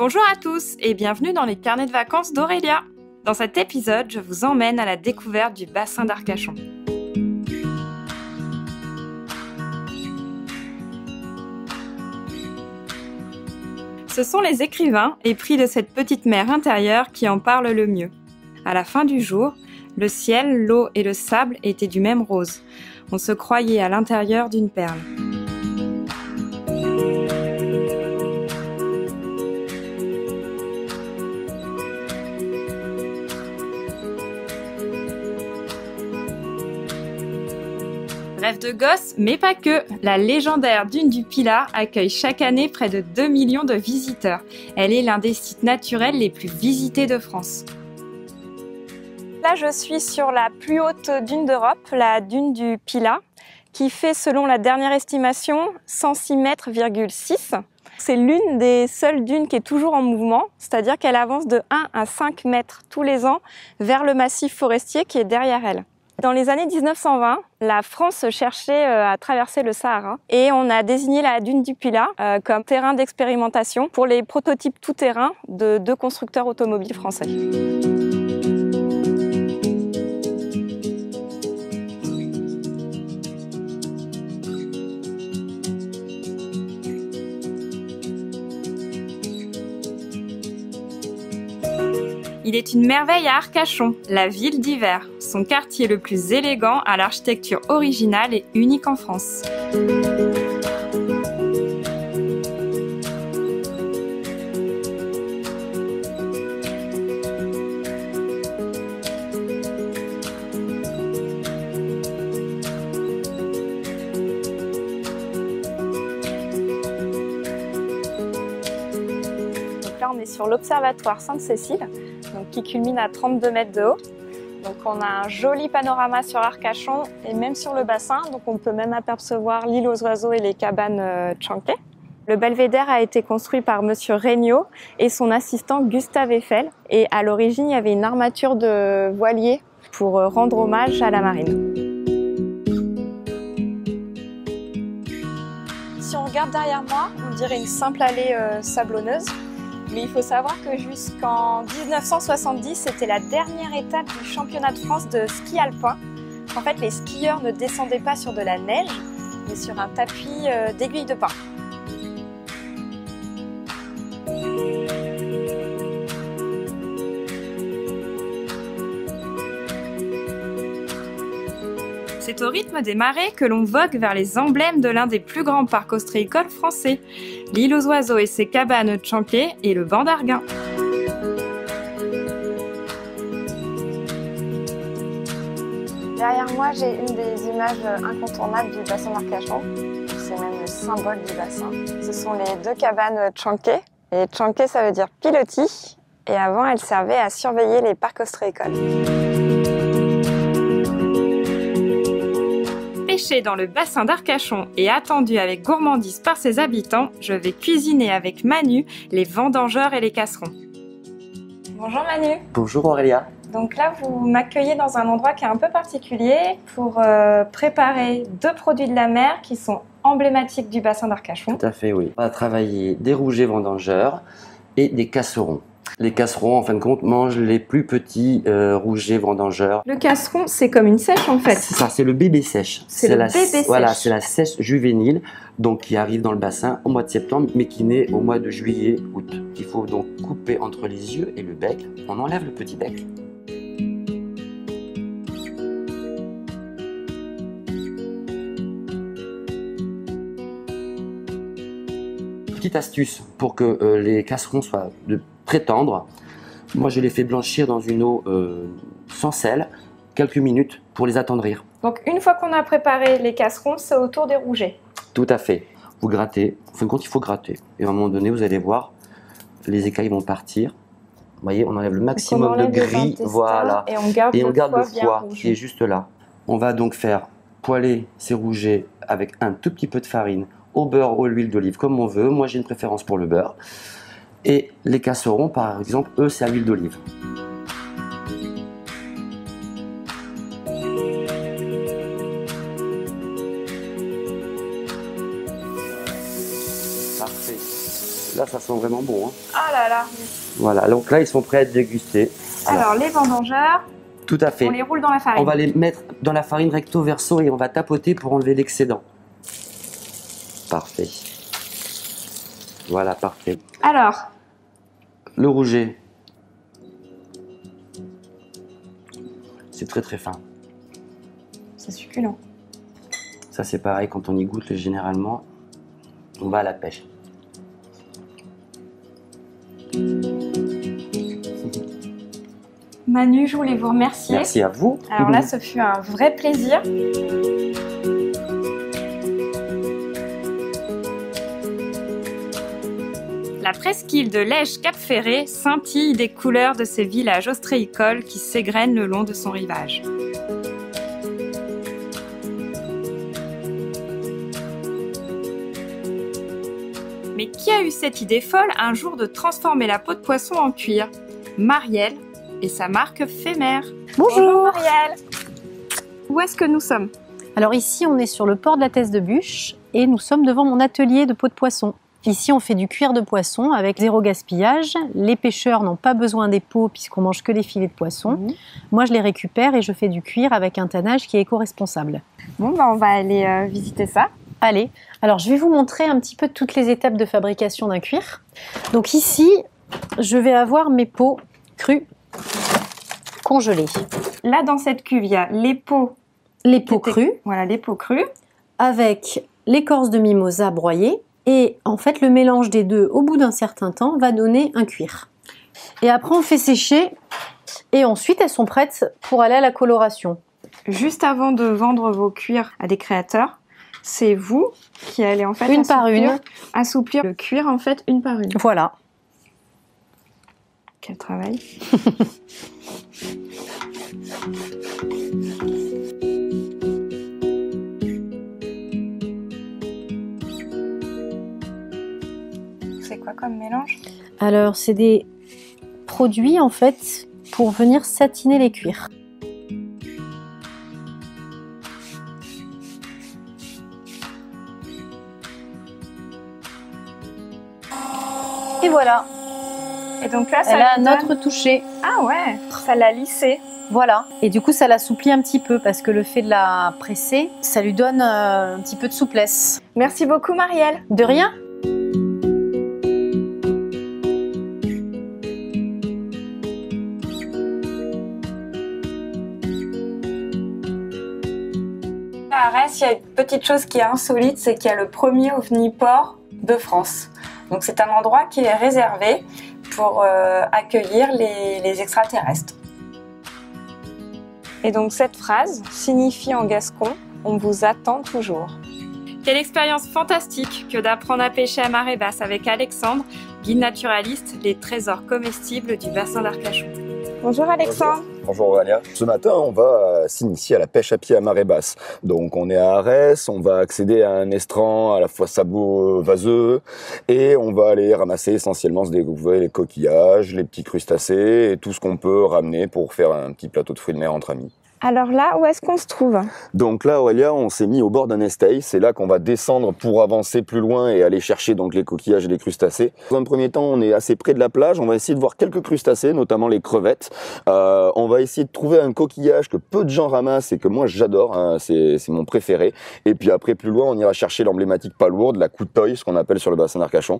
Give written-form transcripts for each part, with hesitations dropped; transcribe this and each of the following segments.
Bonjour à tous et bienvenue dans les carnets de vacances d'Aurélia. Dans cet épisode, je vous emmène à la découverte du bassin d'Arcachon. Ce sont les écrivains épris de cette petite mer intérieure qui en parlent le mieux. À la fin du jour, le ciel, l'eau et le sable étaient du même rose. On se croyait à l'intérieur d'une perle. Rêve de gosse, mais pas que. La légendaire dune du Pilat accueille chaque année près de 2 millions de visiteurs. Elle est l'un des sites naturels les plus visités de France. Là, je suis sur la plus haute dune d'Europe, la dune du Pilat, qui fait, selon la dernière estimation, 106,6 mètres. C'est l'une des seules dunes qui est toujours en mouvement, c'est-à-dire qu'elle avance de 1 à 5 mètres tous les ans vers le massif forestier qui est derrière elle. Dans les années 1920, la France cherchait à traverser le Sahara et on a désigné la dune du Pilat comme terrain d'expérimentation pour les prototypes tout-terrain de 2 constructeurs automobiles français. Il est une merveille à Arcachon, la ville d'hiver, son quartier le plus élégant à l'architecture originale et unique en France. Donc là, on est sur l'Observatoire Sainte-Cécile, qui culmine à 32 mètres de haut. Donc on a un joli panorama sur Arcachon et même sur le bassin, donc on peut même apercevoir l'île aux oiseaux et les cabanes Tchanké. Le belvédère a été construit par Monsieur Regnault et son assistant Gustave Eiffel, et à l'origine il y avait une armature de voilier pour rendre hommage à la marine. Si on regarde derrière moi, on dirait une simple allée sablonneuse. Mais il faut savoir que jusqu'en 1970, c'était la dernière étape du championnat de France de ski alpin. En fait, les skieurs ne descendaient pas sur de la neige, mais sur un tapis d'aiguilles de pin. C'est au rythme des marées que l'on vogue vers les emblèmes de l'un des plus grands parcs ostréicoles français, l'île aux oiseaux et ses cabanes Tchanké et le banc d'Arguin. Derrière moi, j'ai une des images incontournables du bassin d'Arcachon. C'est même le symbole du bassin. Ce sont les 2 cabanes Tchanké. Et Tchanké, ça veut dire pilotis. Et avant, elles servaient à surveiller les parcs ostréicoles. Pêché dans le bassin d'Arcachon et attendu avec gourmandise par ses habitants, je vais cuisiner avec Manu les vendangeurs et les casserons. Bonjour Manu. Bonjour Aurélia. Donc là, vous m'accueillez dans un endroit qui est un peu particulier pour préparer 2 produits de la mer qui sont emblématiques du bassin d'Arcachon. Tout à fait, oui. On va travailler des rougets vendangeurs et des casserons. Les casserons, en fin de compte, mangent les plus petits rougets vendangeurs. Le casseron, c'est comme une sèche en fait. C'est ça, c'est le bébé sèche. C'est le bébé sèche. Voilà, c'est la sèche juvénile, donc qui arrive dans le bassin au mois de septembre, mais qui naît au mois de juillet, août. Il faut donc couper entre les yeux et le bec. On enlève le petit bec. Petite astuce pour que les casserons soient très tendres. Moi, je les fais blanchir dans une eau sans sel, quelques minutes pour les attendrir. Donc, une fois qu'on a préparé les casserons, c'est au tour des rougets. Tout à fait. Vous grattez. En fin de compte, il faut gratter. Et à un moment donné, vous allez voir, les écailles vont partir. Vous voyez, on enlève le maximum de gris. Voilà. Et on garde le foie qui est juste là. On va donc faire poêler ces rougets avec un tout petit peu de farine, au beurre ou à l'huile d'olive, comme on veut. Moi, j'ai une préférence pour le beurre. Et les casserons, par exemple, eux, c'est à l'huile d'olive. Parfait. Là, ça sent vraiment bon. Hein. Ah là là. Voilà, donc là, ils sont prêts à être dégustés. Alors, les vendangeurs, Tout à fait. on les roule dans la farine. On va les mettre dans la farine recto verso et on va tapoter pour enlever l'excédent. Parfait. Voilà, parfait. Alors, Le rouget. C'est très très fin. c'est succulent. Ça, c'est pareil, quand on y goûte, généralement, on va à la pêche. Manu, je voulais vous remercier. Merci à vous. Alors là, ce fut un vrai plaisir. La presqu'île de Lège-Cap-Ferré scintille des couleurs de ces villages ostréicoles qui s'égrènent le long de son rivage. Mais qui a eu cette idée folle un jour de transformer la peau de poisson en cuir? Marielle et sa marque Fémère. Bonjour Marielle. Où est-ce que nous sommes? Alors ici, on est sur le port de la Thèse de Buch et nous sommes devant mon atelier de peau de poisson. Ici, on fait du cuir de poisson avec 0 gaspillage. Les pêcheurs n'ont pas besoin des peaux puisqu'on mange que les filets de poisson. Moi, je les récupère et je fais du cuir avec un tannage qui est éco-responsable. Bon, bah, on va aller visiter ça. Allez, alors je vais vous montrer un petit peu toutes les étapes de fabrication d'un cuir. Donc ici, je vais avoir mes peaux crues congelées. Là, dans cette cuve, il y a les peaux. Les peaux crues. Voilà, les peaux crues. Avec l'écorce de mimosa broyée. Et en fait, le mélange des deux, au bout d'un certain temps, va donner un cuir. Et après, on fait sécher. Et ensuite, elles sont prêtes pour aller à la coloration. Juste avant de vendre vos cuirs à des créateurs, c'est vous qui allez en fait une par une assouplir le cuir en fait une par une. Voilà. Quel travail. C'est quoi comme mélange? Alors, c'est des produits en fait pour venir satiner les cuirs. Et voilà. Et donc là, ça elle a un donne... autre toucher. Ah ouais, ça l'a lissé. Voilà. Et du coup, ça l'assouplit un petit peu parce que le fait de la presser, ça lui donne un petit peu de souplesse. Merci beaucoup, Marielle. De rien. À Arès, il y a une petite chose qui est insolite, c'est qu'il y a le premier ovniport de France. Donc c'est un endroit qui est réservé pour accueillir les extraterrestres. Et donc cette phrase signifie en gascon « on vous attend toujours ». Quelle expérience fantastique que d'apprendre à pêcher à marée basse avec Alexandre, guide naturaliste, les trésors comestibles du bassin d'Arcachon. Bonjour Alexandre. Bonjour Aurélien. Ce matin, on va s'initier à la pêche à pied à marée basse. Donc on est à Arès, on va accéder à un estran à la fois sabot vaseux et on va aller ramasser essentiellement, se découvrir les coquillages, les petits crustacés et tout ce qu'on peut ramener pour faire un petit plateau de fruits de mer entre amis. Alors là, où est-ce qu'on se trouve? Donc là, Aurélia, on s'est mis au bord d'un estail. C'est là qu'on va descendre pour avancer plus loin et aller chercher donc les coquillages et les crustacés. Dans un premier temps, on est assez près de la plage. On va essayer de voir quelques crustacés, notamment les crevettes. On va essayer de trouver un coquillage que peu de gens ramassent et que moi j'adore. Hein, c'est mon préféré. Et puis après, plus loin, on ira chercher l'emblématique palourde, la couteille, ce qu'on appelle sur le bassin d'Arcachon.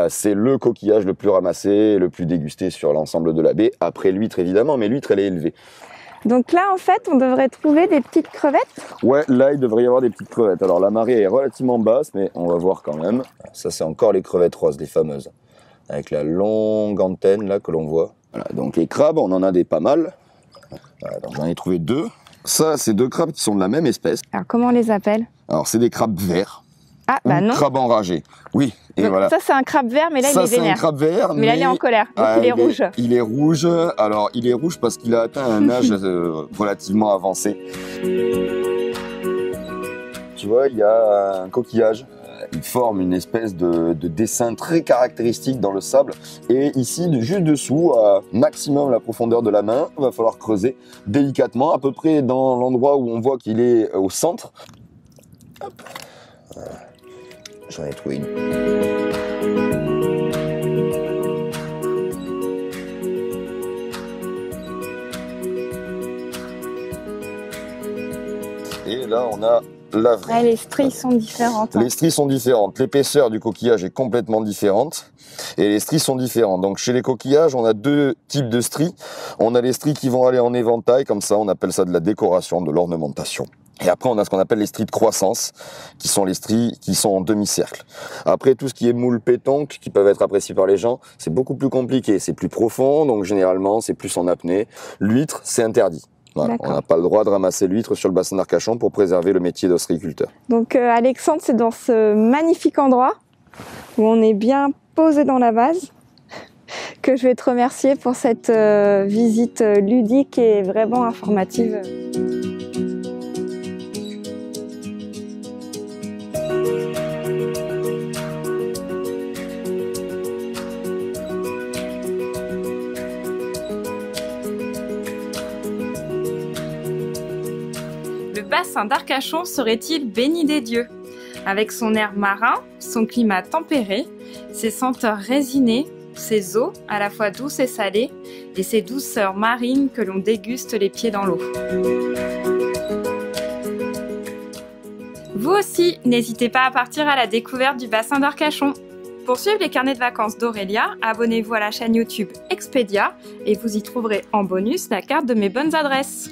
C'est le coquillage le plus ramassé et le plus dégusté sur l'ensemble de la baie. Après l'huître, évidemment, mais l'huître, elle est élevée. Donc là, en fait, on devrait trouver des petites crevettes. Ouais, là, il devrait y avoir des petites crevettes. Alors, la marée est relativement basse, mais on va voir quand même. Ça, c'est encore les crevettes roses, les fameuses. Avec la longue antenne, là, que l'on voit. Voilà, donc les crabes, on en a des pas mal. Voilà, donc j'en ai trouvé 2. Ça, c'est 2 crabes qui sont de la même espèce. Alors, comment on les appelle? Alors, c'est des crabes verts. Ah, bah non. Crabes enragés. Oui, et Donc, voilà. ça, c'est un crabe vert, mais là, il est Ça, c'est un vénère. crabe vert, Mais là, il est en colère, donc il est rouge. Il est rouge. Alors, il est rouge parce qu'il a atteint un âge relativement avancé. Tu vois, il y a un coquillage. Il forme une espèce de dessin très caractéristique dans le sable. Et ici, juste dessous, à maximum la profondeur de la main, il va falloir creuser délicatement, à peu près dans l'endroit où on voit qu'il est au centre. Hop. Voilà. J'en ai trouvé une. Et là, on a la vraie. Ouais, les stries sont différentes. Hein. Les stries sont différentes. L'épaisseur du coquillage est complètement différente. Et les stries sont différentes. Donc chez les coquillages, on a deux types de stries. On a les stries qui vont aller en éventail, comme ça, on appelle ça de la décoration, de l'ornementation. Et après, on a ce qu'on appelle les stries de croissance, qui sont les stries qui sont en demi-cercle. Après, tout ce qui est moule pétanque, qui peuvent être appréciés par les gens, c'est beaucoup plus compliqué. C'est plus profond, donc généralement, c'est plus en apnée. L'huître, c'est interdit. Voilà, on n'a pas le droit de ramasser l'huître sur le bassin d'Arcachon pour préserver le métier d'ostréiculteur. Donc Alexandre, c'est dans ce magnifique endroit où on est bien posé dans la vase que je vais te remercier pour cette visite ludique et vraiment informative. Le bassin d'Arcachon serait-il béni des dieux? Avec son air marin, son climat tempéré, ses senteurs résinées, ses eaux à la fois douces et salées, et ses douceurs marines que l'on déguste les pieds dans l'eau. Vous aussi, n'hésitez pas à partir à la découverte du bassin d'Arcachon. Pour suivre les carnets de vacances d'Aurélia, abonnez-vous à la chaîne YouTube Expedia et vous y trouverez en bonus la carte de mes bonnes adresses.